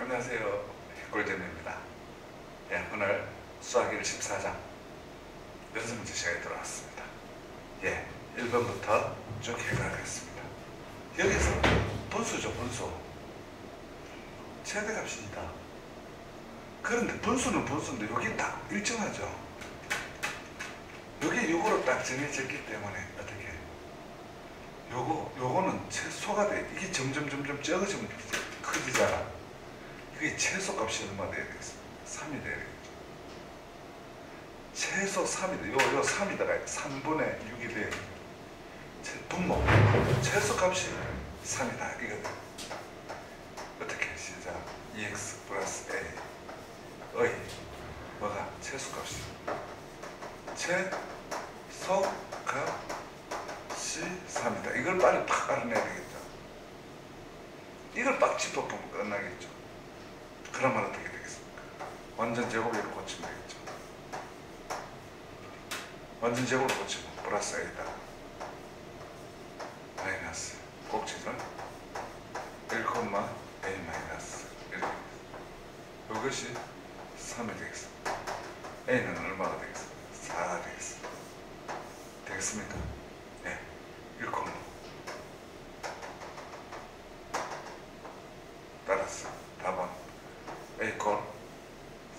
안녕하세요. 꿀잼입니다. 예, 오늘 수학 1 14장 연습문제 시간에 들어왔습니다. 예, 1번부터 쭉 해가겠습니다. 여기서 분수죠, 분수. 최대값입니다. 그런데 분수는 분수인데 여기 딱 일정하죠. 여기 요거로 딱 정해졌기 때문에 어떻게 요거는 최소가 돼. 이게 점점 적어지면 커지잖아. 이게 최소값이 얼마 돼야 되겠어? 3이 돼야 되겠죠. 최소 3이 돼. 요 3이다가 3분의 6이 돼야 돼. 분모 최소값이 3이다 이거든. 어떻게 시작? 2x 플러스 a의 뭐가? 최소값이 최소값이 3이다. 이걸 빨리 팍 알아내야 되겠죠. 이걸 빡 짚어보면 끝나겠죠. 그러면 어떻게 되겠습니까? 완전 제곱으로 고치면 되겠죠. 완전 제곱으로 고치면 플러스 a다 마이너스 꼭지는 1, a 마이너스 1 이것이 3이 되겠습니다. a는 얼마가 되겠습니까? 4가 되겠습니다. 되겠습니까? 네, 1, 따라서 답은 a 꼴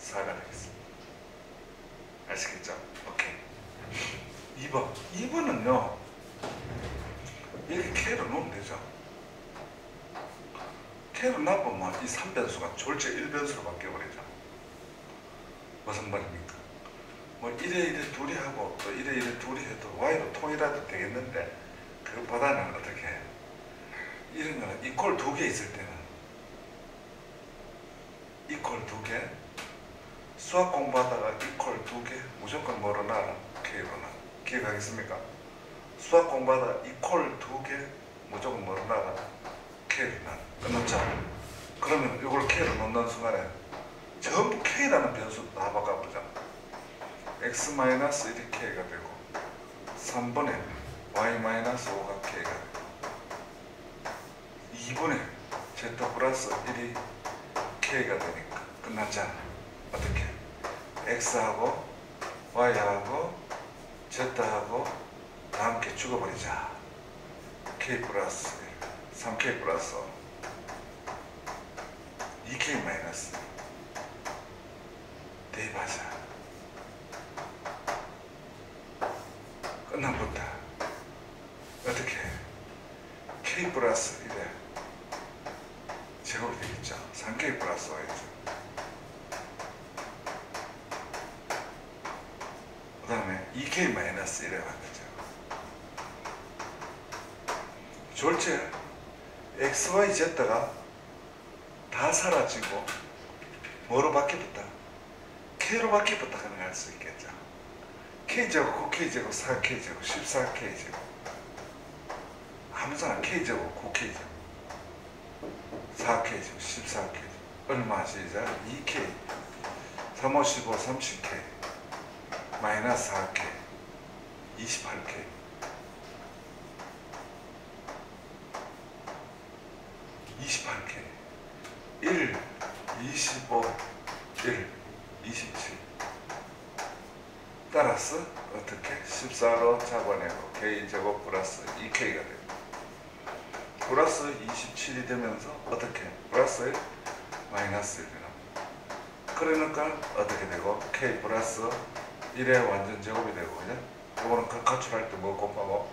4가 되겠습니다. 아시겠죠? 오케이. 2번은요 이렇게 k로 놓으면 되죠. k로 놔보면 이 3변수가 졸제 1변수로 바뀌어버리죠. 무슨 말입니까? 뭐 1에 둘이 하고 또 1에 둘이 해도 y로 통일해도 되겠는데 그것보다는 어떻게 해? 이런 거는 이꼴 2개 있을 때는 이꼴 2개 수학 공부하다가 이꼴 2개 무조건 뭐로 놔라? k로 놔. 기억하겠습니까? 수학 공부하다가 이꼴 2개 무조건 뭐로 놔라? k로 놔. 끝났죠? 그러면 이걸 k로 놓는 순간에 전부 k라는 변수 다 바꿔보자. x-1이 k가 되고 3분의 y-5가 k가 되고 2분의 z 플러스 1이 k가 되니까 끝났잖아. 어떻게? x하고 y하고 z하고 다 함께 죽어버리자. k 플러스 1, 3k 플러스 2k 마이너스 대입하자. 끝남부터 어떻게 해? k 플러스 1에 제곱이 되겠죠. 3k 플러스 y죠. 그 다음에 2k 마이너스 1에 바꾸죠. 졸제 x, y, z가 다 사라지고 뭐로 바뀌었다? k로 바뀌었다 가능할 수 있겠죠. k제곱, 9k제곱, 4k제곱, 14k제곱 아무잖아. k제곱, 9k제곱, 4k제곱, 14k제곱 얼마 시작? 2k 3, 5, 15, 30k 마이너스 4k 28k 28k 1, 25, 1, 27 따라서 어떻게? 14로 잡아내고 k제곱 플러스 2k가 되고 플러스 27이 되면서 어떻게? 플러스 1, 마이너스 1이 나옵니다. 그러니까 어떻게 되고? k 플러스 1의 완전 제곱이 되고 그죠? 이거는 가출할 때 뭐 곱하고?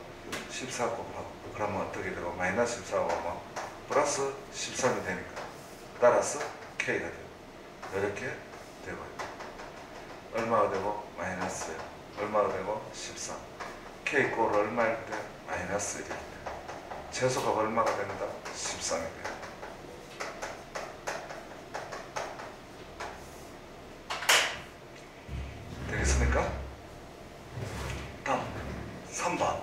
14 곱하고 그러면 어떻게 되고? 마이너스 14 곱하면 플러스 13이 되니까 따라서 k가 되고 이렇게 되고 얼마가 되고? 마이너스 1 얼마가 되고? 13 k 꼴 얼마일 때? 마이너스 1일 때 최소가 얼마가 된다? 13이 돼요. 되겠습니까? 다음 3번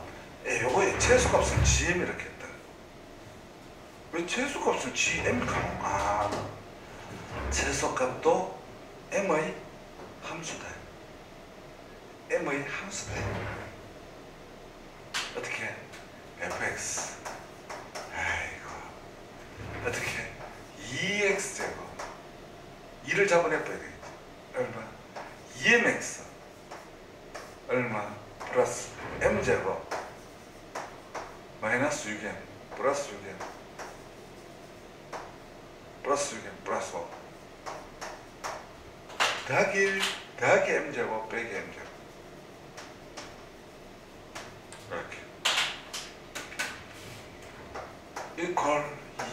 요거의 최소값은 gm 이렇게 했다. 왜 최소값은 gm 가노? 최소값도 m의 함수다. m의 함수다. 어떻게? fx 아이고 어떻게? 2x제곱 2를 잡아내봐야 되겠지. 얼마? 2mx 얼마? 플러스 m제곱 마이너스 6m 플러스 6m 플러스 6m 플러스 5 더하기 1 더하기 m제곱 빼기 m제곱 이렇게 이퀄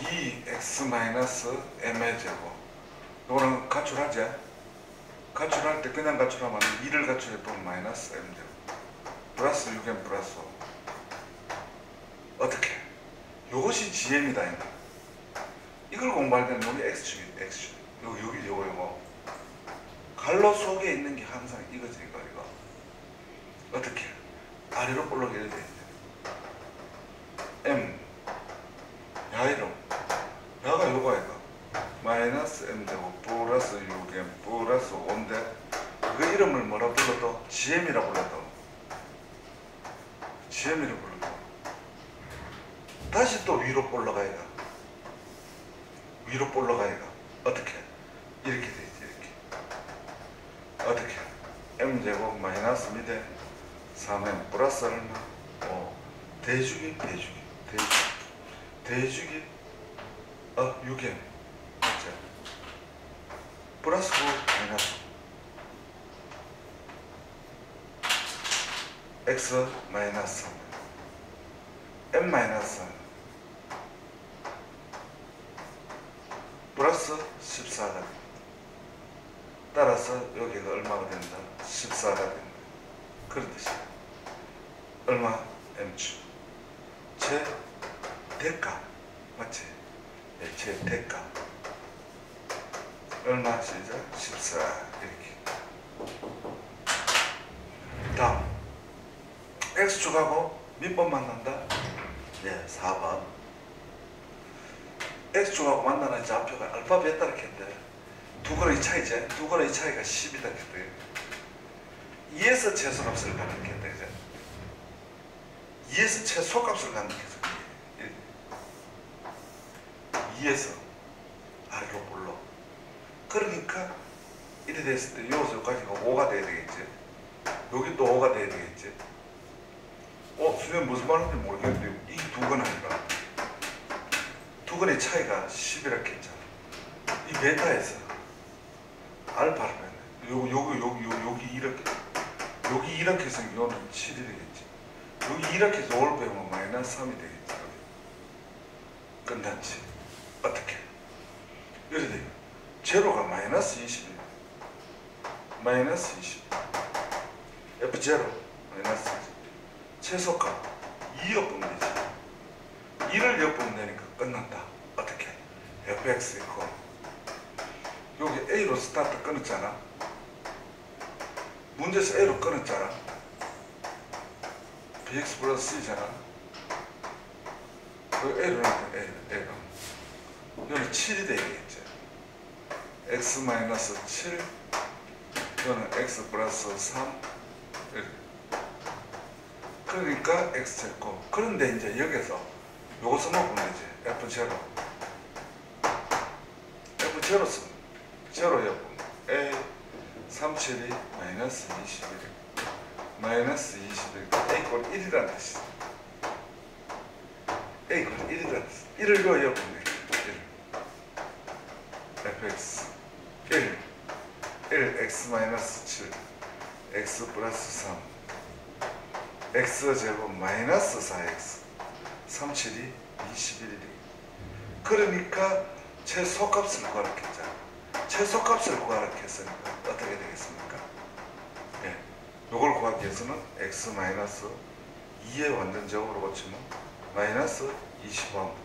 2x 마이너스 m의 제곱. 이거는 가출하지? 가출할 때 그냥 가출하면 2를 가출해보면 마이너스 m제곱 플러스 6m 플러스 5 어떻게? 요것이 GM이다. 이걸 공부할 때는 여기 X축이 X축 여기 요거 갈로 속에 있는 게 항상 이거지. 이거 어떻게? 아래로 볼록해야 돼. M 야 이름 야가 요거 아이가 마이너스 m제곱 플러스 6m 플러스 5인데 그 이름을 뭐라 불러도 GM이라 불러도 GM이라 불러도 다시 또 위로 올라가야가 위로 올라가야가 어떻게? 이렇게 되지. 이렇게 어떻게? m제곱 마이너스 밑에 3m 플러스 얼마? 대주기 6m 맞죠? 플러스 9 마이너스 x 마이너스 3 m 마이너스 3 플러스 14가 된다. 따라서 여기가 얼마가 된다? 14가 된다. 그런 뜻이야. 얼마? m축 제 대가 맞지? 네, 제 대가 얼마 시작? 14 이렇게. 다음 x축하고 몇 번 만난다? 네, 4번. x축하고 만나는 좌표가 알파 베타 이렇게 했는데 두 거의 차이지? 두 거의 차이가 10이다 했대. 2에서 최소값을 가는 게 되죠. 2에서 최소값을 가는 게 2에서 아래로 볼로. 그러니까 이래 됐을 때 여기서까지가 5가 돼야 되겠지. 여기 또 5가 돼야 되겠지. 선생님 무슨 말인지 모르겠는데 이 두 건 아니라 두 건의 차이가 10이라 했잖아. 이 베타에서 알파를 여기 이렇게 여기 이렇게 해서 이거는 7이 되겠지. 여기 이렇게 해서 5를 빼면 마이너스 3이 되겠지. 끝났지. 어떻게? 이래 돼요. 제로가 마이너스 20이에요. 마이너스 20 F0 마이너스 20 최소값 2 엿보면 되지. 2를 엿보면 되니까 끝난다. 어떻게? fx 이퀄 여기 a로 스타트 끊었잖아. 문제에서 a로 끊었잖아. bx 플러스 c잖아. 그 a로 나왔다. a로 여기는 7이 되겠지. x 마이너스 7 이거는 x 플러스 3 그러니까 x 제곱. 그런데 이제 여기서 요것만 보면 되지. f0 f0 쓰면 0 였고 a 37이 마이너스 21 마이너스 21 a 이퀄 1이라는 뜻이지. a 이퀄 1이라는 뜻. 1을 요 엿보면 되지. 1 fx 1 x 마이너스 7 x 플러스 3 x 제곱 마이너스 4x 37이 21이래. 그러니까 최소값을 구하라 했잖아. 최소값을 구하라 했으니까 어떻게 되겠습니까? 예, 요걸 구하기 위해서는 x 마이너스 2의 완전제곱으로 고치면 마이너스 25.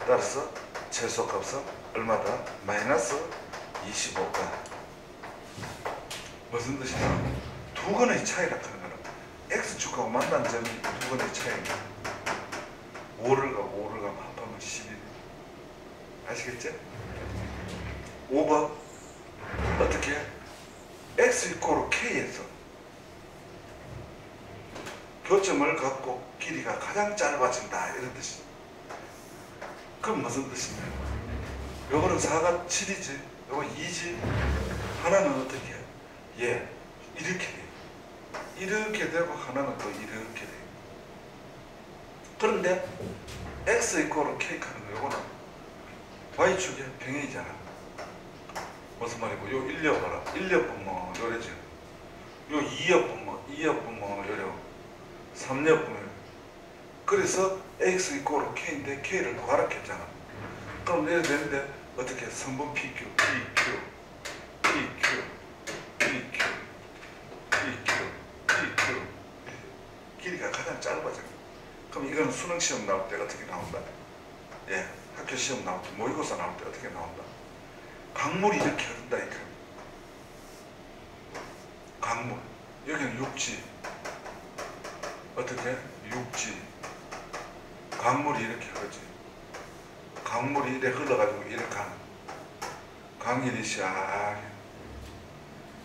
따라서 최소값은 얼마다? 마이너스 25가. 무슨 뜻이냐? 두 건의 차이라 하는 거는 x축하고 만난 점이 두 건의 차이입니다. 5를 가면 합하면 11. 아시겠죠? 5번 어떻게? x 이퀄 k에서 교점을 갖고 길이가 가장 짧아진다 이런 뜻이. 그럼 무슨 뜻이냐? 요거는 4가 7이지. 요거 2지. 하나는 어떻게 해요? 예, 이렇게 돼요. 이렇게 되고 하나는 또 이렇게 돼요. 그런데 x 이퀄 k 하는 거 요거는 y축의 평행이잖아. 무슨 말이고 요 1려 봐라. 1려 보면 요래죠. 요 2여 보면 요래. 3여 보면 그래서 x 이퀄 k인데 k를 구하라 했잖아. 그럼 이래 되는데 어떻게 성분 PQ, PQ, PQ, PQ, PQ, PQ 길이가 가장 짧아져. 그럼 이건 수능 시험 나올 때 어떻게 나온다? 예, 학교 시험 나올 때 모의고사 나올 때 어떻게 나온다? 강물이 이렇게 흐른다 이렇게. 강물 여기는 육지. 어떻게? 육지. 강물이 이렇게 흐르지. 강물이 이렇게 흘러가지고 이렇게 하는 강일이 시작해.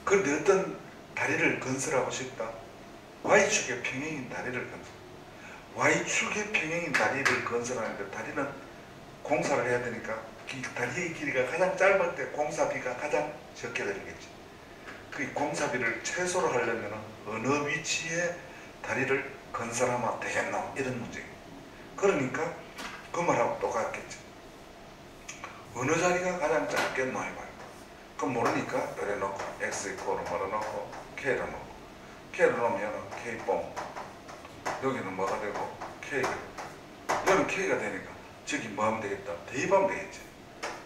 그런데 어떤 다리를 건설하고 싶다? Y축의 평행인 다리를 건설. Y축의 평행인 다리를 건설하는데 다리는 공사를 해야 되니까 다리의 길이가 가장 짧을 때 공사비가 가장 적게 들겠지. 그 공사비를 최소로 하려면 어느 위치에 다리를 건설하면 되겠노? 이런 문제예요. 그러니까 그 말하고 똑같겠지. 어느 자리가 가장 작겠노? 해봐요. 그럼 모르니까 이래 놓고 x 이퀄로 말아놓고 k를 놓고 k를 놓으면 k뽕 여기는 뭐가 되고 k가 여기는 k가 되니까 저기 뭐 하면 되겠다? 대입하면 되겠지.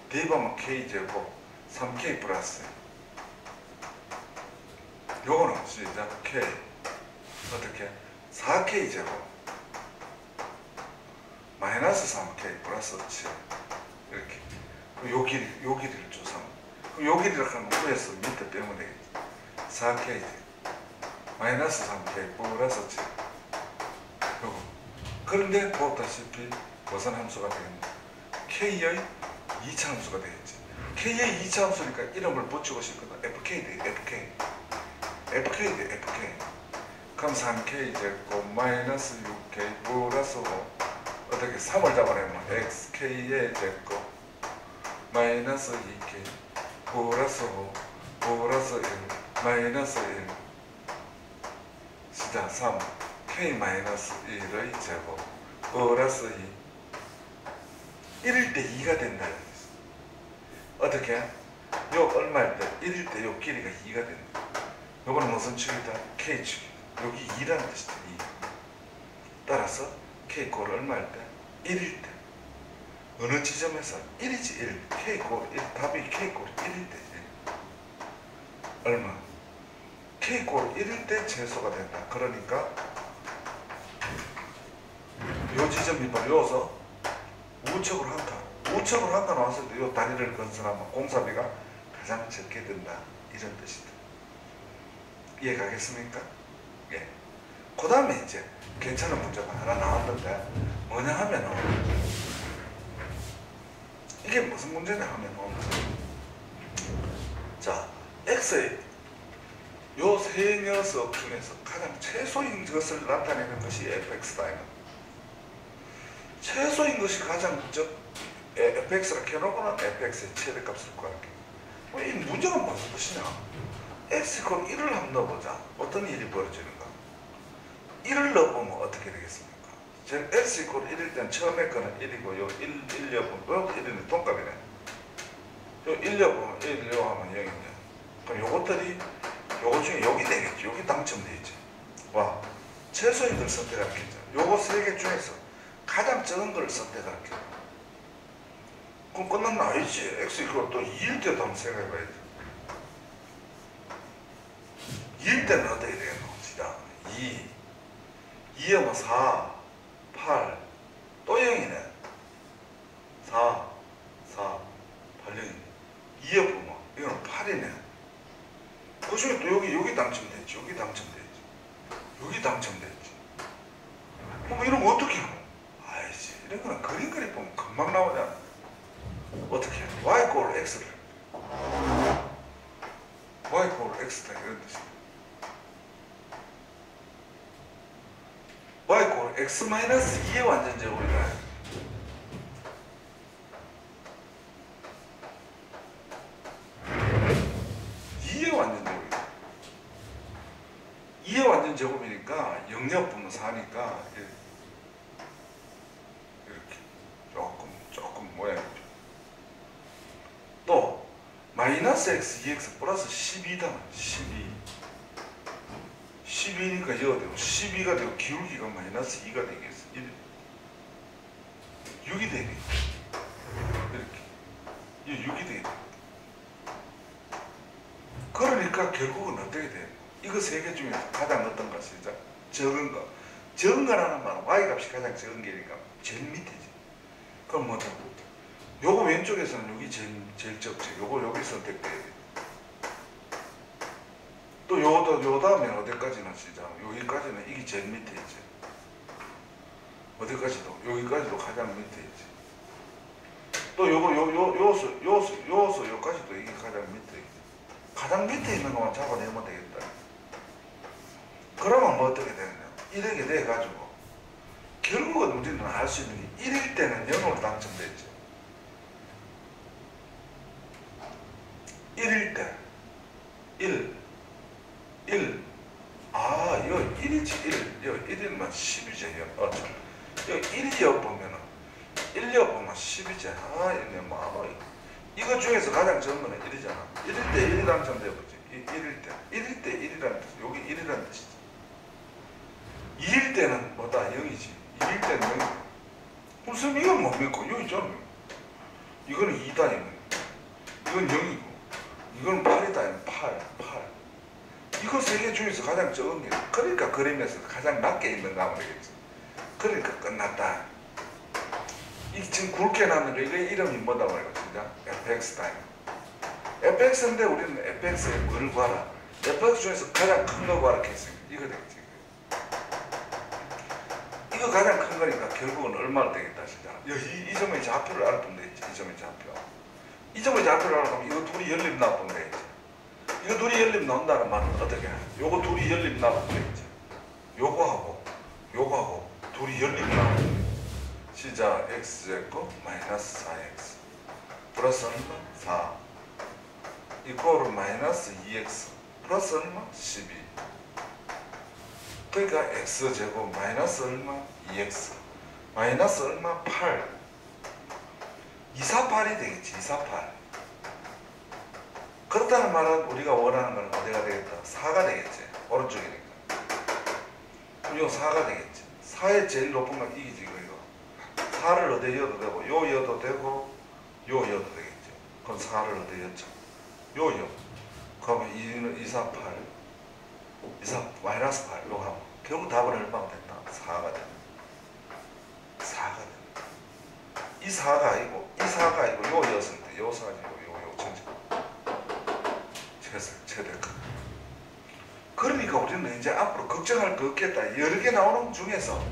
대입하면 k제곱 3k 플러스 요거는 시작 k 어떻게 4k 제곱 마이너스 3k 플러스 7 이렇게 요 길이를 조사하면 그럼 요 길이를 하면 위에서 밑에 빼면 되겠지. 4k 마이너스 3k 플러스 7 요거. 그런데 보다시피 무슨 함수가 되겠냐? k의 2차 함수가 되겠지. k의 2차 함수니까 이름을 붙이고 싶거든. fk 돼. fk 돼. fk. 그럼 3k 제곱 마이너스 6k 플러스 5 어떻게 3을 잡아내면 xk의 제곱 마이너스 2k 플러스 5 플러스 1 마이너스 1 시작 3 k 마이너스 1의 제곱 플러스 2 1일 때 2가 된다. 어떻게? 요 얼마일 때 1일 때 요 길이가 2가 된다. 요거는 무슨 축이다? k축. 여기 2라는 뜻이다. 2. 따라서 k 꼴 얼마일 때? 1일 때. 어느 지점에서 1이지 1. k 꼴 1. 답이 k 꼴 1일 때. 얼마? k 꼴 1일 때 최소가 된다. 그러니까 요 지점이 바로 여기서 우측으로 한 칸. 우측으로 한 칸 왔을 때 요 다리를 건설하면 공사비가 가장 적게 든다. 이런 뜻이다. 이해가겠습니까? 예. 그 다음에 이제 괜찮은 문제가 하나 나왔는데 뭐냐 하면은 이게 무슨 문제냐 하면은 자 x의 요 세 녀석 중에서 가장 최소인 것을 나타내는 것이 fx다. 최소인 것이 가장 fx라 켜놓고는 fx의 최대값을 구할게. 이 문제가 무슨 뜻이냐? x 곧 1을 한번 넣어보자. 어떤 일이 벌어지는가? 1을 넣어보면 어떻게 되겠습니까? 지금 x 곧 1일 땐 처음에 거는 1이고 요 1 여보면 1은 동값이네. 요 1 여보면 1 하면 0이네. 그럼 요것들이 요거 중에 여기 되겠지. 여기 당첨되겠지. 와, 최소인 걸 선택하겠죠. 요거 세 개 중에서 가장 적은 걸 선택할게. 그럼 끝난 거 아니지. x 이거 또 2일 때도 한번 생각해봐야지. 2일 때는 어떻게 되겠노? 시작. 2하면 4, 8, 또 0이네. 4, 8, 0이네. 2에 보면 이거는 8이네. 그 중에 또 여기 당첨됐지. 여기 당첨됐지. 여기 당첨됐지. 뭐 이러면 어떻게 하노? 아이씨, 이런 거는 그림 보면 금방 나오잖아. 어떻게 해? y 꼴 x를 y 꼴 x다 이런 뜻이야. y 꼴 x 마이너스 2의 완전 제곱이다. 3제곱이니까 영역 분면 4니까 이렇게 조금 모양이 좀. 또 마이너스 x 2x 플러스 12다. 12니까 여가 되고 12가 되고 기울기가 마이너스 2가 되겠어. 6이 되겠다. 이렇게 6이 되겠다. 그러니까 결국은 어떻게 돼? 이거 세 개 중에서 가장 어떤 것이죠? 적은 거. 적은 거라는 말은 y값이 가장 적은 게니까 제일 밑이지. 그럼 뭐죠? 요거 왼쪽에서는 여기 제일 적지. 요거 여기 선택돼야 돼. 또 요 다음에 어디까지는 진짜 여기까지는 이게 제일 밑에 있지. 어디까지도 여기까지도 가장 밑에 있지. 또 요거 요서 요까지도 이게 가장 밑에 있지. 가장 밑에 있는 것만 잡아내면 되겠다. 그러면 뭐 어떻게 되느냐? 이렇게 돼가지고 결국은 우리는 알 수 있는 게 1일 때는 0으로 당첨됐죠. 1일 때 1 이거 1이지 1이면 10이지 이거 1이여 보면은 1이여 보면 10이지. 이네 뭐 이거 중에서 가장 적은 거는 1이잖아. 1일 때 1이 당첨돼버리지. 1일 때 1이라는 뜻이 여기 1이라는 뜻이지. 2일 때는 뭐다? 0이지. 2일 때는 0이지. 무슨 이건 뭡니까? 여기 있잖아. 이거는 2다 이건 0이고 이건 8이다 8 이거 세 개 중에서 가장 적은 게 그러니까 그림에서 가장 낮게 있는가 하면 되겠지. 그러니까 끝났다. 이 지금 굵게 나는 게 이게 이름이 뭐다 말이야 진짜? fx다. fx인데 우리는 fx의 뭐를 구하라? fx 중에서 가장 큰 거 구하라 했으니까 이거 되겠지. 이거 가장 큰 거니까 결국은 얼마나 되겠다 진짜. 이 점의 좌표를 알아보면 되겠지. 이 점의 좌표. 이 점의 좌표를 알아보면 이거 둘이 연립 나오면 되겠지. 이거 둘이 연립 나온다는 말은 어떻게 해? 요거 둘이 연립 나오면 되겠지. 요거하고 둘이 연립 나오면 되겠지. 시작 x제곱 마이너스 4x 플러스 얼마? 4 이코르 마이너스 2x 플러스 얼마? 12. 그러니까 x제곱 마이너스 얼마? 2x 마이너스 얼마? 8 248이 되겠지. 248. 그렇다는 말은 우리가 원하는 건 어디가 되겠다? 4가 되겠지. 오른쪽이니까. 그럼 요 4가 되겠지. 4의 제일 높은 건 이기지 이거. 4를 어디에 여도 되고 요 여도 되고 요 여도 되겠지. 그럼 4를 어디에 였죠? 요 여. 그러면 248 마이너스 8 요거 하면 결국 답은 얼마가 된다? 4가 된다. 4가 된다. 이 4가 아니고 요 였을 때 요 4지 요 전체 최대값. 그러니까 우리는 이제 앞으로 걱정할 거 없겠다. 여러 개 나오는 중에서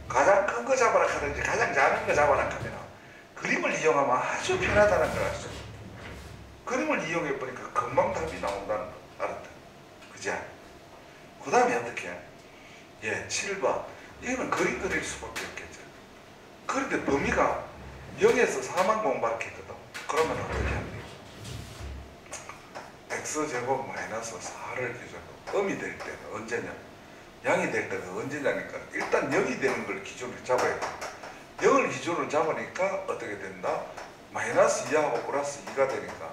가장 큰 거 잡아라 하든지 가장 작은 거 잡아라 하면 그림을 이용하면 아주 편하다는 걸 알았죠. 그림을 이용해 보니까 금방 답이 나온다는 거 알았다. 그지? 그 다음에 어떻게 해? 7번. 이거는 그림 그릴 수밖에 없겠죠. 그런데 범위가 0에서 4만 공부하게 했거든. 그러면 어떻게 합니까? x제곱 마이너스 4를 기준으로 음이 될 때는 언제냐? 양이 될 때는 언제냐니까 일단 0이 되는 걸 기준으로 잡아야 돼. 0을 기준으로 잡으니까 어떻게 된다? 마이너스 2하고 플러스 2가 되니까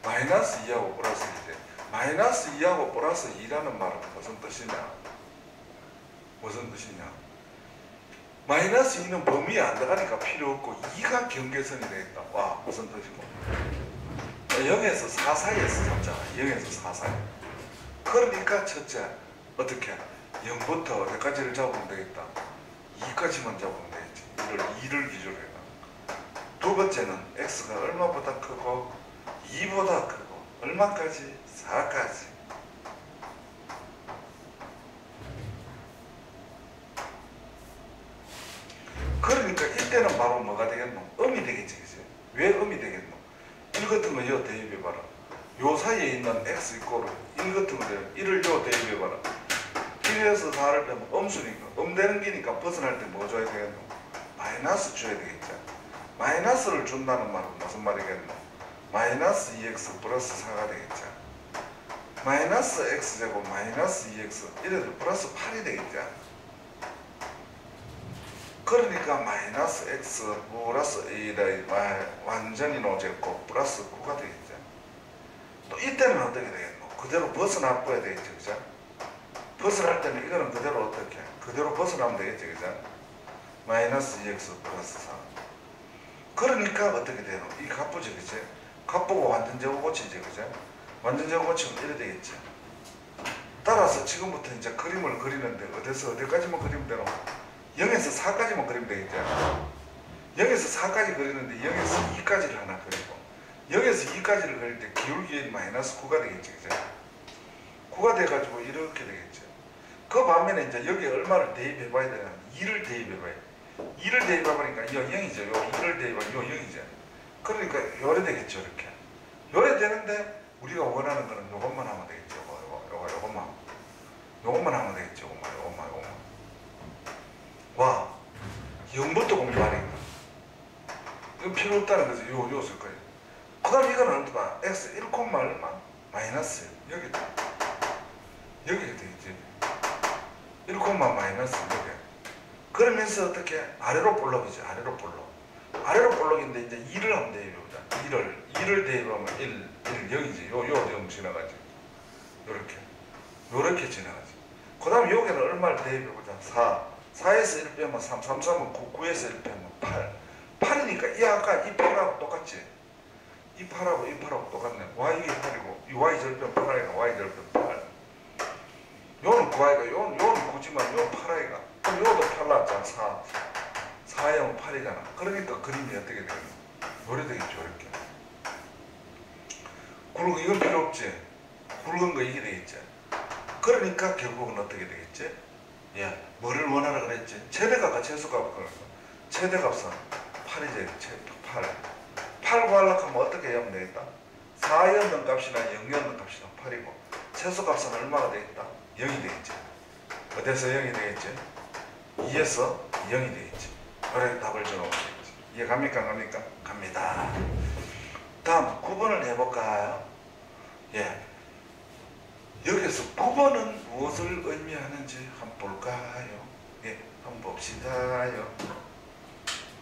마이너스 2하고 플러스 2돼. 마이너스 2하고 플러스 2라는 말은 무슨 뜻이냐? 마이너스 2는 범위에 안 들어가니까 필요 없고 2가 경계선이 되겠다. 와 무슨 뜻이고 0에서 4 사이에서 잡잖아. 0에서 4 사이. 그러니까 첫째 어떻게 0부터 어디까지를 잡으면 되겠다. 2까지만 잡으면 되겠지. 2를 기준으로 해라. 두 번째는 x가 얼마보다 크고 2보다 크고 얼마까지? 4까지. 그러니까 이때는 바로 뭐가 되겠노? 음이 되겠지. 그치? 왜 음이 되겠노? 1 같은 거 여 대입해봐라. 요 사이에 있는 x 이꼬르 1 같은 거 되면 1을 요 대입해봐라. 1에서 4를 빼면 음수니까 음되는 기니까 벗어날 때 뭐 줘야 되겠노? 마이너스 줘야 되겠죠. 마이너스를 준다는 말은 무슨 말이겠노? 마이너스 2x 플러스 4가 되겠죠. 마이너스 x제곱 마이너스 2x 이래도 플러스 8이 되겠죠. 그러니까 마이너스 x 플러스 a다 완전히 노제곱 플러스 9가 되겠죠. 또 이때는 어떻게 되겠노? 그대로 벗어나 봐야 되겠죠. 그죠? 벗어날 때는 이거는 그대로 어떻게? 그대로 벗어나면 되겠죠. 그죠? 마이너스 2x 플러스 4. 그러니까 어떻게 되노? 이 값보죠. 그죠? 값보고 완전 제곱 고치죠. 그죠? 완전 제곱 고치면 이래 되겠죠. 따라서 지금부터 이제 그림을 그리는데 어디서 어디까지만 그리면 되노? 0에서 4까지만 그리면 되겠죠. 0에서 4까지 그리는데 0에서 2까지를 하나 그리고 0에서 2까지를 그릴 때 기울기에 마이너스 9가 되겠죠. 그죠? 9가 돼가지고 이렇게 되겠죠. 그 반면에 이제 여기 얼마를 대입해 봐야 되냐면 2를 대입해 봐야 돼. 2를 대입해보니까 이 0이죠. 요 2를 대입하면 요 0이죠. 그러니까 요래 되겠죠. 이렇게. 요래 되는데 우리가 원하는 거는 요것만 하면 되겠죠. 요것만 하면 되겠죠. 요것만. 와, 0부터 공부하니까. 이거 필요 없다는 거죠. 요 쓸 거예요. 그 다음 이거는 얼마? x 1, 얼마? 마이너스. 여기다. 여기가 되겠지. 1, 마이너스 여기. 그러면서 어떻게? 아래로 볼록이죠. 아래로 볼록인데 이제 2를 하면 대입해보자. 2를 대입하면 1, 0이지. 요 0 지나가지. 요렇게 지나가지. 그 다음 여기는 얼마를 대입해보자. 4에서 1 빼면 3, 3은 9, 9에서 1 빼면 8. 8이니까 이 아까 이 8하고 똑같지? 이 8하고 똑같네. y 이게 8이고 이 y 절편 8아이가 y 절편 8. 요는 9아이가 요는 9지만 요는 8아이가. 그럼 요도 8 나왔잖아. 4에 0, 8이잖아. 그러니까 그림이 어떻게 되겠노? 요래 되겠죠. 이렇게. 굵은 이건 필요 없지. 굵은 거 이게 되겠지. 그러니까 결국은 어떻게 되겠지? 예, 뭐를 원하라 그랬지? 최대값과 최소값을 그랬어. 최대값은 8이지. 8 구하려고 하면 어떻게 하면 되겠다? 4였는 값이나 0였는 값이나 8이고 최소값은 얼마가 되겠다? 0이 되겠지. 어디서 0이 되겠지? 2에서 0이 되겠지. 그래 답을 줘놓으면 되겠지. 이해 갑니까? 갑니다. 다음 9번을 해볼까요? 예. 여기서 9번은 무엇을 의미하는지 한번 볼까요? 예, 한번 봅시다요.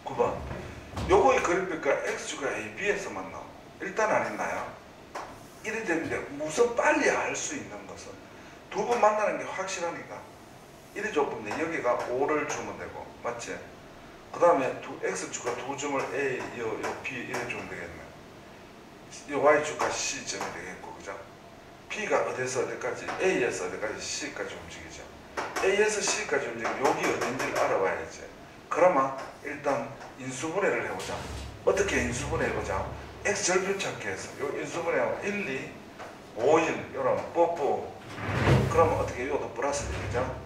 9번. 요거의 그래프가 x축과 AB에서만 나와. 일단 안 했나요? 이래 되는데 우선 빨리 알 수 있는 것은 두 번 만나는 게 확실하니까 이래 줬는데 여기가 5를 주면 되고 맞지? 그 다음에 x축과 두 점을 A, 요 B 이래 주면 되겠네. 요 y축과 C점이 되겠고 그죠? P가 어디서 어디까지? A에서 어디까지? C까지 움직이죠. A에서 C까지 움직이면 여기 어딘지를 알아봐야지. 그러면 일단 인수분해를 해보자. 어떻게 인수분해 해보자? X 절편 찾기 해서 요 인수분해하고 1, 2, 5, 1 요런 뽀뽀. 그러면 어떻게 요도 플러스 되죠?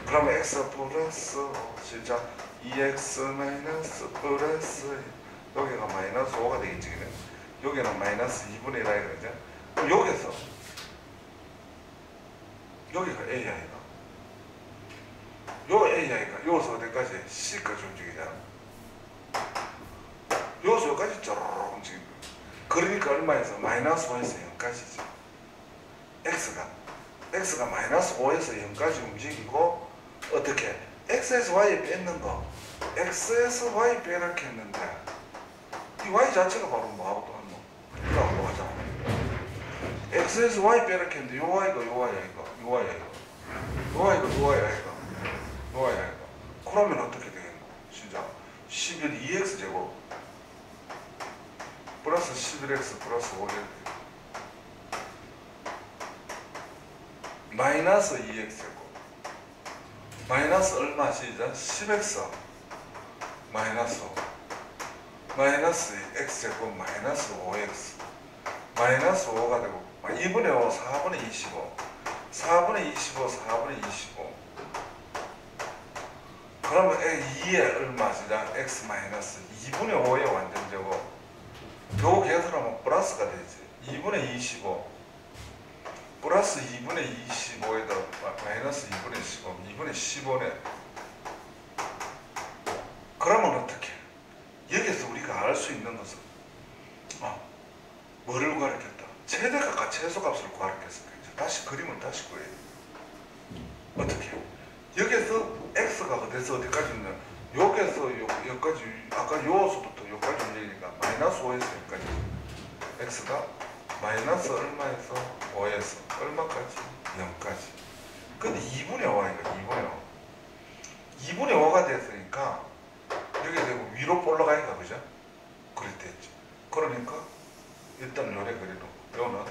그러면 X 플러스 진짜 2X 마이너스 플러스 여기가 마이너스 5가 되겠지. 그래? 여기는 마이너스 2분의 1라 이거죠. 그럼 여기서 여기가 AI가 요 AI가 여기서 어디까지? C까지 움직이잖아. 여기서 여기까지 쪼르륵 움직인다. 그러니까 얼마에서? 마이너스 5에서 0까지지. X가 마이너스 5에서 0까지 움직이고 어떻게? X에서 Y 뺏는 거 X에서 Y 빼놓게 했는데 이 Y 자체가 바로 뭐하고 또 한노? 이거 한번 하자. X에서 Y 빼놓게 했는데 요 Y가 요 Y야 이거 요 Y야 이거 요 Y가 요 Y야 이거 요 Y야 이거. 그러면 어떻게 되겠노? 진짜 11 2X 제곱 플러스 11X 플러스 5X 마이너스 2X 제곱 마이너스 얼마 시작? 10X 마이너스 5 마이너스 X제곱 마이너스 5X 마이너스 5가 되고 2분의 5 4분의 25 4분의 25 4분의 25 그러면 2에 얼마 시작? X 마이너스 2분의 5의 완전제곱 요 계산하면 플러스가 되지. 2분의 25 플러스 2분의 25에다 마이너스 2분의 15 2분의 15네. 그러면 어떻게? 여기서 우리가 알 수 있는 것은 뭐를 구하랬겠다? 최대값과 최소값을 구하랬겠습니다. 다시 그림을 다시 그려야 돼. 어떻게? 여기서 x가 어디서 어디까지 있냐? 여기서 여기까지, 아까 요수부터 여기까지 움직이니까 마이너스 5에서 여기까지. x가 마이너스 얼마에서 5에서 얼마까지? 0까지. 근데 2분의 5니까 2분의 5. 2분의 5가 됐으니까 여기 되고 위로 올라가니까, 그죠? 그럴 때 했죠. 그러니까 일단 요래 그리고 요는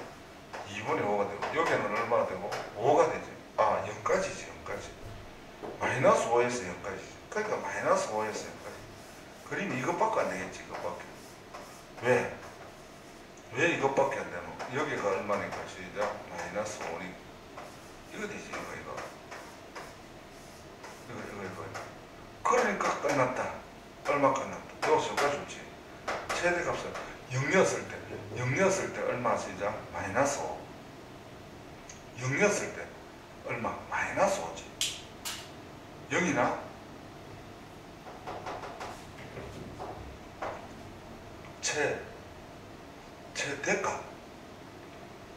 2분의 5가 되고 여기는 얼마가 되고 5가 되죠. 아, 0까지지. 0까지. 마이너스 5에서 0까지. 그러니까 마이너스 5에서 0까지. 그림이 이것밖에 안 되겠지. 이것밖에. 왜? 왜 이것밖에 안 되노? 여기가 얼마니까 시작. 마이너스 5니까. 이거 되지. 이거. 그러니까 끝났다. 얼마 끝났다. 여기서까지 오지. 최대값은 0이었을 때. 0이었을 때 얼마 시작? 마이너스 5. 0이었을 때 얼마? 마이너스 5지. 0이나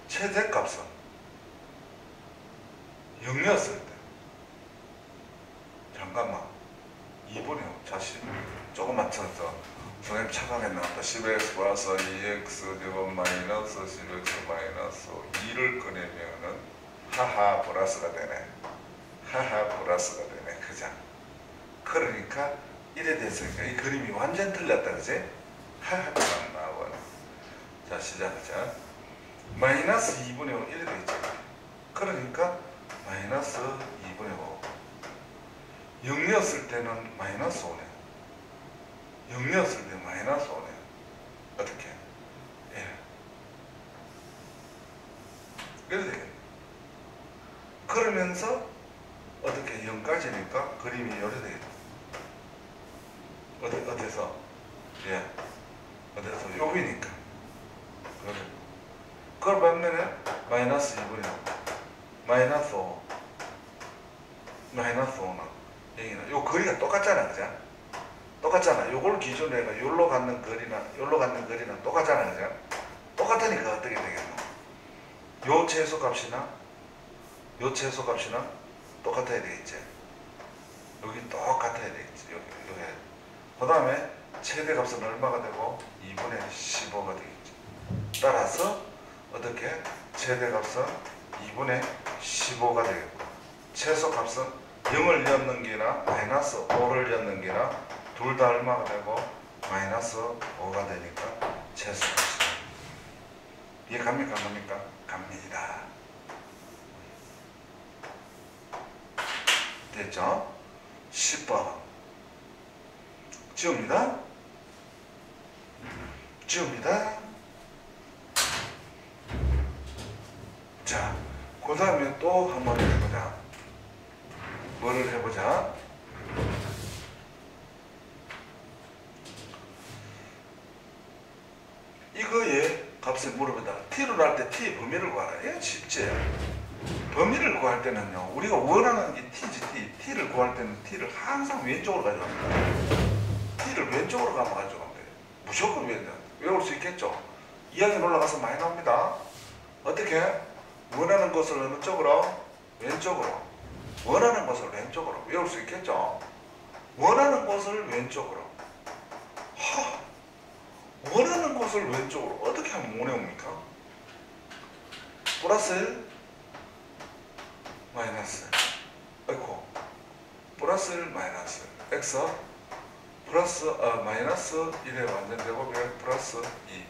최대값은 0이었을 때 잠깐만 2분의 5 자식 조금만 쳐서 선생님 착하게 나왔다. 10x 플러스 2x 제곱 마이너스 10x 마이너스 2를 꺼내면은 하하 플러스가 되네. 하하 플러스가 되네. 그죠? 그러니까 이래 됐으니까 이 그림이 완전 틀렸다. 그지? 하하가 나와버려. 자, 시작하자. 마이너스 2분의 5 이래 되겠지. 그러니까 마이너스 2분의 5. 0이었을 때는 마이너스 5네. 0이었을 때 마이너스 5네. 어떻게? 예. 이래 되겠네. 그러면서 어떻게 0까지니까 그림이 이래 되겠다. 어디서? 예. 어디서? 여기니까. 그래. 그걸 반면에 마이너스 2분의 5. 마이너스 5. 마이너스 5는 0이나. 요 거리가 똑같잖아. 그죠? 똑같잖아. 요걸 기준으로 해가 요로 갖는 거리나 똑같잖아. 그죠? 똑같으니까 어떻게 되겠노? 요 최소값이나 요 최소값이나 똑같아야 되겠지. 여기 똑같아야 되겠지. 여기. 그 다음에 최대값은 얼마가 되고 2분의 15가 되겠지. 따라서 어떻게? 최대값은 2분의 15가 되겠고 최소값은 0을 넣는 게나 마이너스 5를 넣는 게나 둘 다 얼마가 되고 마이너스 5가 되니까 최소값이 이해 갑니까? 안 갑니까? 갑니다. 됐죠? 10번 지웁니다. 자, 그 다음에 또 한번 해보자. 뭐를 해보자? 이거의 값을 물어보다 t를 할 때 t의 범위를 구하라. 이건 쉽지. 범위를 구할 때는요, 우리가 원하는 게 t지. t를 구할 때는 t를 항상 왼쪽으로 가져갑니다. t를 왼쪽으로 가면 가져가면 돼. 무조건 왼쪽. 외울 수 있겠죠? 2학년 올라가서 많이 나옵니다. 어떻게? 원하는 것을 어느 쪽으로? 왼쪽으로. 원하는 것을 왼쪽으로. 외울 수 있겠죠? 원하는 것을 왼쪽으로. 원하는 것을 왼쪽으로. 어떻게 하면 못 외웁니까? 플러스 1, 마이너스 1. 아이고. 플러스 1, 마이너스 1. x 플러스 마이너스 1의 완전 제곱에 플러스 2.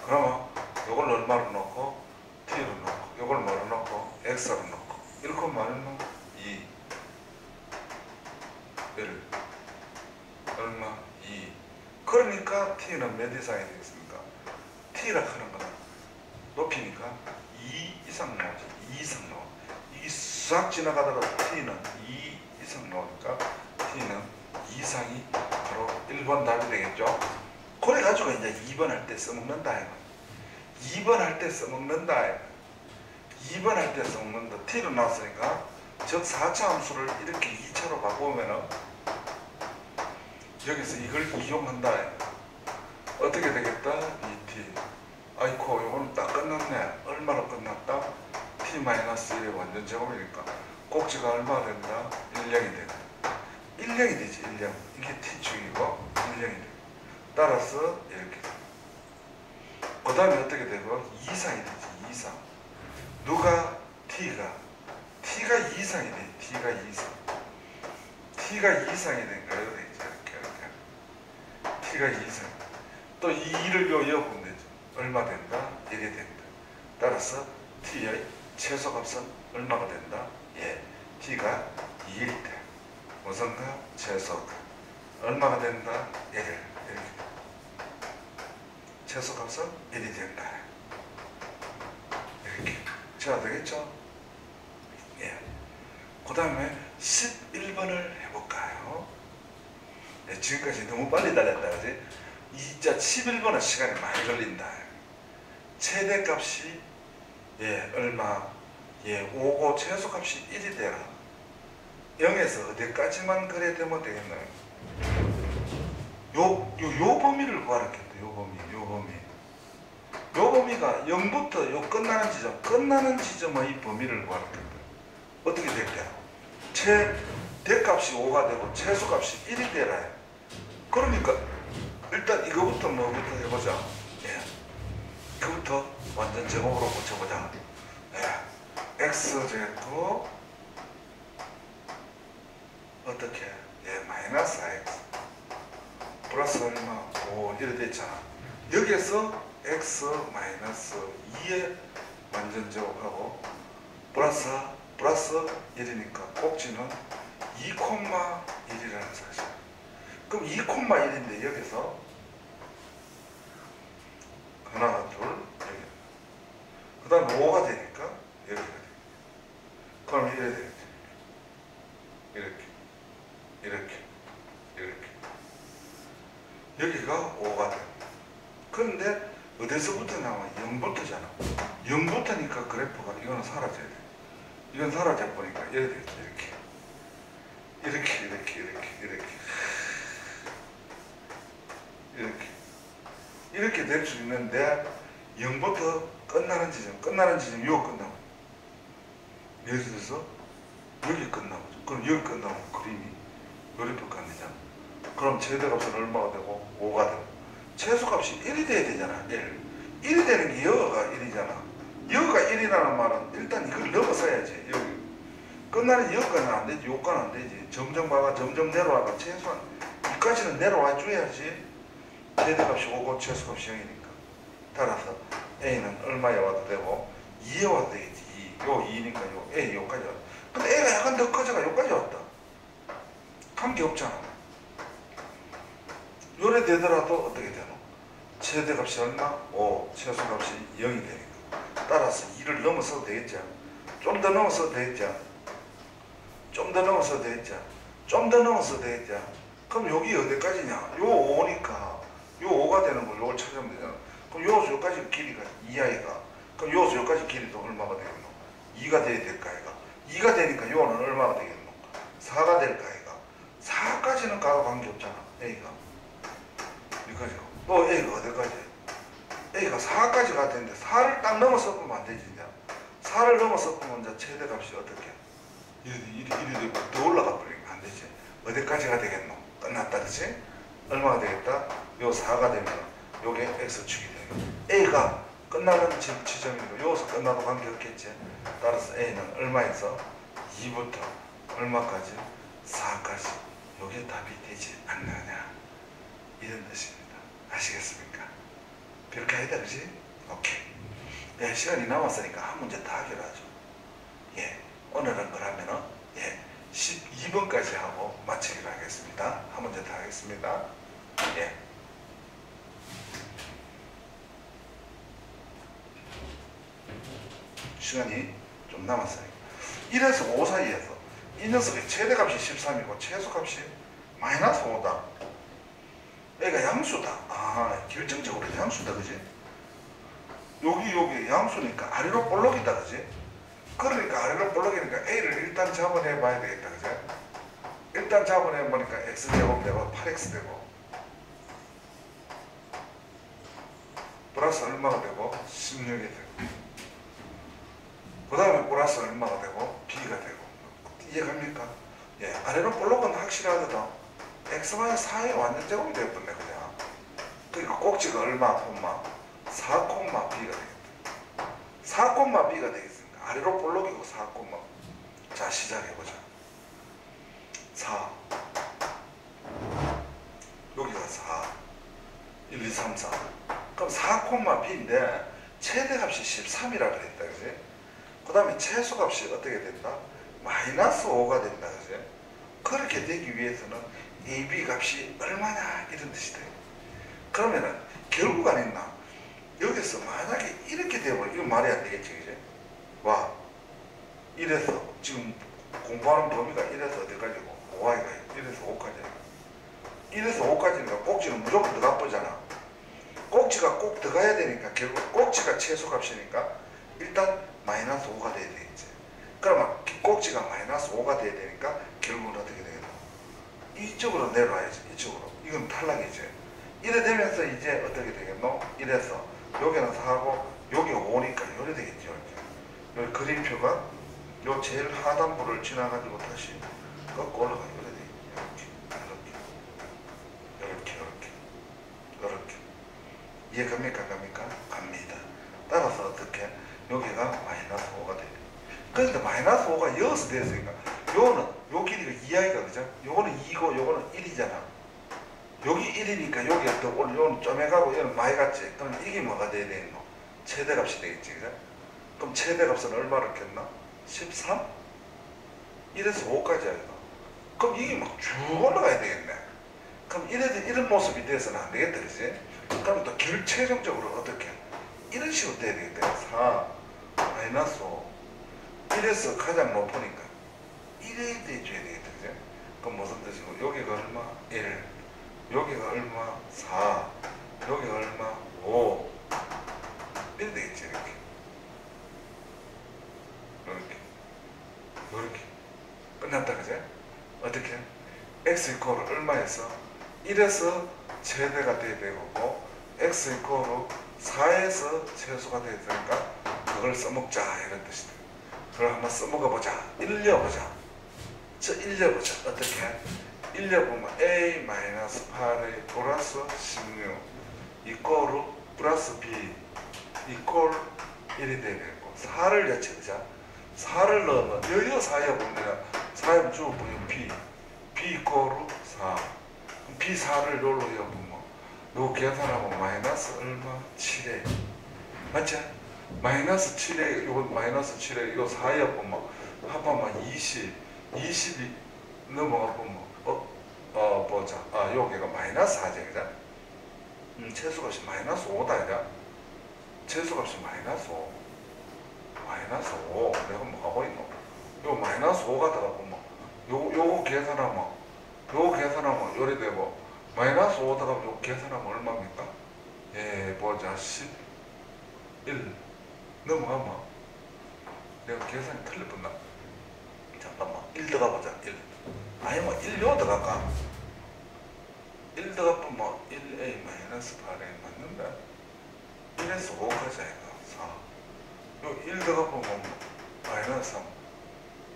그러면 요걸 얼마로 넣고 t로 넣고 요걸 뭐로 넣고 x로 넣고 이렇게 말하면 2 1 얼마 2. 그러니까 t는 몇 이상이 되겠습니까? t라 하는 거는 높이니까 2 이상 나오죠. 2 이상 나와. 이 싹 지나가다가 t는 2 이상 나오니까 t는 2 이상이 바로 1번 답이 되겠죠. 그래가지고 이제 2번 할 때 써먹는다. 2번 할 때 써먹는다. 2번 할 때 써먹는다. t로 나왔으니까 즉 4차 함수를 이렇게 2차로 바꾸면은 여기서 이걸 이용한다. 어떻게 되겠다? 2t. 아이코, 요거는 딱 끝났네. 얼마로 끝났다? t 마이너스 1의 완전 제곱이니까 꼭지가 얼마가 된다? 1량이 된다. 1량이 되지. 1량. 이게 t축이고 1량이 된다. 따라서 이렇게 된다. 그 다음에 어떻게 되고 2상이 되지. 2상. 누가? t가 2상이 돼. t가 2상. t가 2상이 되니까 이렇게 이렇게 t가 2상. 또 2를 이어보면 되죠. 얼마 된다? 1이 된다. 따라서 t의 최소값은 얼마가 된다? 예, t가 2일 때 무슨가? 최소값 얼마가 된다? 1. 이렇게 최소값은 1이 된다. 이렇게 자 되겠죠? 예. 그 다음에 11번을 해볼까요? 예, 지금까지 너무 빨리 달렸다 그지? 이자 11번은 시간이 많이 걸린다. 최대값이 예 얼마? 예 5고 최소값이 1이 되라. 0에서 어디까지만 그래 되면 되겠나요? 요 범위를 구하랬겠다. 요 범위가 0부터 요 끝나는 지점의 범위를 구하랬겠다. 어떻게 될까요? 최대값이 5가 되고 최소값이 1이 되라. 그러니까 일단 이거부터 뭐부터 해보자. 예. 이거부터 완전 제곱으로 고쳐보자. 예. x제곱 어떻게? 예, 마이너스 x 플러스 얼마? 5 이렇게 됐잖아. 여기에서 x 마이너스 2의 완전 제곱하고 플러스 1이니까 꼭지는 2,1이라는 사실. 그럼 2,1인데 여기서 하나 둘 여기 그 다음에 5가 되니까 여기가 돼. 그럼 이래 되겠지. 이렇게 여기가 5가 돼. 그런데 어디서부터 나와? 0부터잖아. 0부터니까 그래프가 이거는 사라져야 돼. 이건 사라져 보니까 이래 되겠지. 이렇게 될 수 있는데 0부터 끝나는 지점 요 끝나고 예를 들어서 여기 끝나고 그럼 여기 끝나면 그림이 요리밖에 안 되잖아. 그럼 최대값은 얼마가 되고 5가 되고 최소값이 1이 돼야 되잖아. 1이 되는 게 여가 1이잖아. 여가 1이라는 말은 일단 이걸 넘어서야지. 여기 끝나는 여기까지는 안 되지. 요까는 안 되지. 점점 내려와가 최소한 여기까지는 내려와 줘야지. 최대값이 5고 최소값이 0이니까 따라서 A는 얼마에 와도 되고 2에 와도 되겠지. 2. 요 2니까 요 A 요까지 왔다. 근데 A가 약간 더 커져가 요까지 왔다. 관계없잖아. 요래 되더라도 어떻게 되노? 최대값이 얼마? 5. 최소값이 0이 되니까 따라서 2를 넘어서도 되겠죠. 좀 더 넘어서도 되겠죠. 좀 더 넘어서도 되겠죠. 그럼 여기 어디까지냐? 요 5니까 요 5가 되는 걸 요걸 찾으면 되잖아. 그럼 요서 여기까지 길이가 2i가 그럼 요서 여기까지 길이도 얼마가 되겠노? 2가 돼야 될까 이가 2가 되니까 요는 얼마가 되겠노? 4가 될까 이가 4까지는 가도 관계없잖아. A가 여기까지 또 A가 어디까지? A가 4까지 가야 되는데 4를 딱 넘어서 보면 안 되지. 4를 넘어서 보면 이제 최대값이 어떻게? 이리 되고 더 올라가 버리면 안 되지. 어디까지가 되겠노? 끝났다 그치? 얼마가 되겠다? 요 4가 되면 요게 X축이 되고 A가 끝나는 지점이고 여기서 끝나도 관계없겠지. 따라서 A는 얼마에서 2부터 얼마까지? 4까지 요게 답이 되지 않느냐 이런 뜻입니다. 아시겠습니까? 그렇게 해야 되지? 오케이. 예, 시간이 남았으니까 한 문제 다 해결하죠. 예, 오늘은 그러면은 예, 12번까지 하고 마치기로 하겠습니다. 한 문제 다 하겠습니다. 예. 시간이 좀 남았어요. 1에서 5 사이에서 이 녀석의 최대값이 13이고 최소값이 마이너스 5다. 얘가 양수다. 아, 결정적으로 양수다. 그지? 여기 양수니까 아래로 볼록이다. 그지? 그러니까 아래로 볼록이니까 A를 일단 잡아내 봐야 되겠다. 그지? 일단 잡아내 보니까 X제곱 되고 8X 되고 플러스 얼마가 되고 16이 되고 그 다음에 플러스 플러스 얼마가 되고 B가 되고. 이해갑니까? 예, 아래로 볼록은 확실하거든. xy 4의 완전 제곱이 되었던데 그냥. 그러니까 꼭지가 얼마 콤마 4 콤마 B가 되겠다. 4 콤마 B가 되겠습니다. 아래로 볼록이고 4 콤마. 자, 시작해보자. 4 여기가 4 1, 2, 3, 4 그럼 4 콤마 B인데 최대값이 13이라 그랬다 그지? 그 다음에 최소값이 어떻게 된다? 마이너스 5가 된다 그지? 그렇게 되기 위해서는 AB 값이 얼마냐 이런 뜻이 돼. 그러면은 결국 안 했나? 여기서 만약에 이렇게 되면 이건 말이 안 되겠지 그지? 와 이래서 지금 공부하는 범위가 이래서 어디까지고 5가지가 1에서 5까지 1에서 5까지니까 꼭지는 무조건 들어가 보잖아. 꼭지가 꼭 들어가야 되니까 결국 꼭지가 최소값이니까 일단 마이너스 5가 돼야 되겠지. 그러면 꼭지가 마이너스 5가 돼야 되니까 결국은 어떻게 되겠노? 이쪽으로 내려와야지. 이쪽으로. 이건 탈락이지. 이래 되면서 이제 어떻게 되겠노? 이래서 여기는 4고 여기 5니까 이래 되겠죠. 여기 그림표가 요 제일 하단부를 지나가지고 다시 꺾고 올라가 이래 되겠죠. 이렇게 이해갑니까? 갑니다. 따라서 어떻게? 여기가 마이너스 5가 돼요. 그런데 마이너스 5가 여기서 됐으니까 요거는 요 길이가 2i가 그죠? 요거는 2고 요거는 1이잖아. 여기 1이니까 여기가 더 올라. 요거는 쪼매가고 얘는 많이 갔지. 그럼 이게 뭐가 돼야 되노? 최대값이 되겠지 그죠? 그럼 최대값은 얼마를 켰나? 13? 1에서 5까지 하겠다. 그럼 이게 막 쭉 올라가야 되겠네. 그럼 이런 모습이 돼서는 안 되겠다 그지? 그럼 또 결최종적으로 어떻게? 이런 식으로 돼야 되겠다. 4 마이너스 5 1에서 가장 높으니까 1에 돼줘야 되겠다 그죠? 그럼 무슨 뜻이고 여기가 얼마? 1 여기가 얼마? 4 여기가 얼마? 5 이래 되겠지. 이렇게 끝났다 그죠? 어떻게? x 이코르 얼마에서 1에서 최대가 돼야 되고 x 이코르 4에서 최소가 돼야 되니까 그걸 써먹자 이런 뜻이다. 그걸 한번 써먹어보자. 일려보자. 어떻게? 일려보면 a-8의 플러스 16 이코르 플러스 b 이코르 1이 돼야 되고 4를 여치자. 4를 넣으면 여기가 4야 보면 4야 주어보면 b 이코르 4 b 4를 여기로 해보면 요거 계산하면 마이너스 얼마? 7에 맞지? 마이너스 7에 요거 마이너스 7에 요 4야 보면 합하면 20이 넘어가 보면 보자. 여기가 마이너스 4죠 그죠? 최소값이 마이너스 5다 그죠? 최소값이 마이너스 5 내가 뭐 하고 있노? 요 마이너스 5가 들어가보면 요거 계산하면 요래 되고 마이너스 5 들어가면 요거 계산하면 얼마입니까? 예 보자 11 넘어가면 내가 계산이 틀렸나? 잠깐만 1 들어가보자 1 아니 뭐 1 요 들어갈까? 1 들어가보면 1a 마이너스 8a 맞는데 1에서 5까지 아이가 4 요 1 들어가보면 마이너스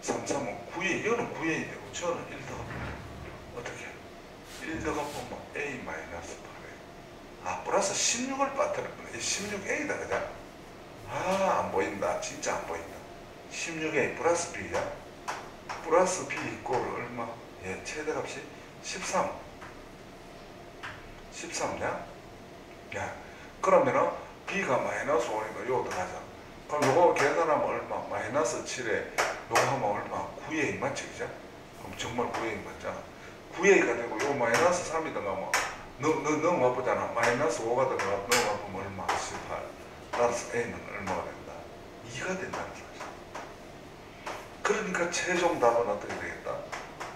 3 3은 9에 이거는 9에 되고 저는 1 들어가보면 어떻게 1 들어가보면 a 마이너스 8a 플러스 16을 빠뜨렸구나. 16a다 그죠? 안 보인다. 진짜 안 보인다. 16a 플러스 b야. 플러스 b 이꼴 얼마? 예, 최대값이 13냐? 야, 그러면은 b가 마이너스 5니까 요거 들어가자. 그럼 요거 계산하면 얼마? 마이너스 7에 요거 하면 얼마? 9a 맞지 그죠? 그럼 정말 9a 맞잖아. 9a가 되고 요 마이너스 3이 들어가면 넘어가 보잖아. 마이너스 5가 들어가 넘어가 보면 얼마? 18 따라서 a는 얼마가 된다? 2가 된다는 사실. 그러니까 최종 답은 어떻게 되겠다?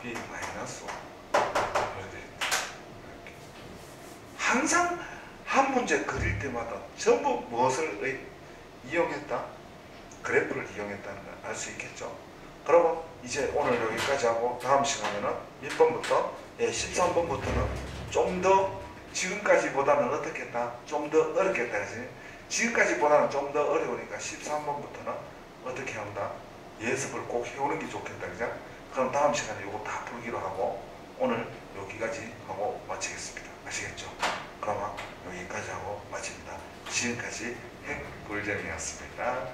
b 마이너스 5 이렇게 되겠다. 항상 한 문제 그릴 때마다 전부 무엇을 이용했다? 그래프를 이용했다는 걸 알 수 있겠죠. 그리고 이제 오늘 여기까지 하고 다음 시간에는 몇 번부터 13번부터는 좀 더 지금까지보다는 어떻겠다? 좀 더 어렵겠다. 그지? 지금까지보다는 좀 더 어려우니까 13번부터는 어떻게 한다? 예습을 꼭 해오는 게 좋겠다. 그죠? 그럼 다음 시간에 이거 다 풀기로 하고 오늘 여기까지 하고 마치겠습니다. 아시겠죠? 그러면 여기까지 하고 마칩니다. 지금까지 핵꿀잼이었습니다.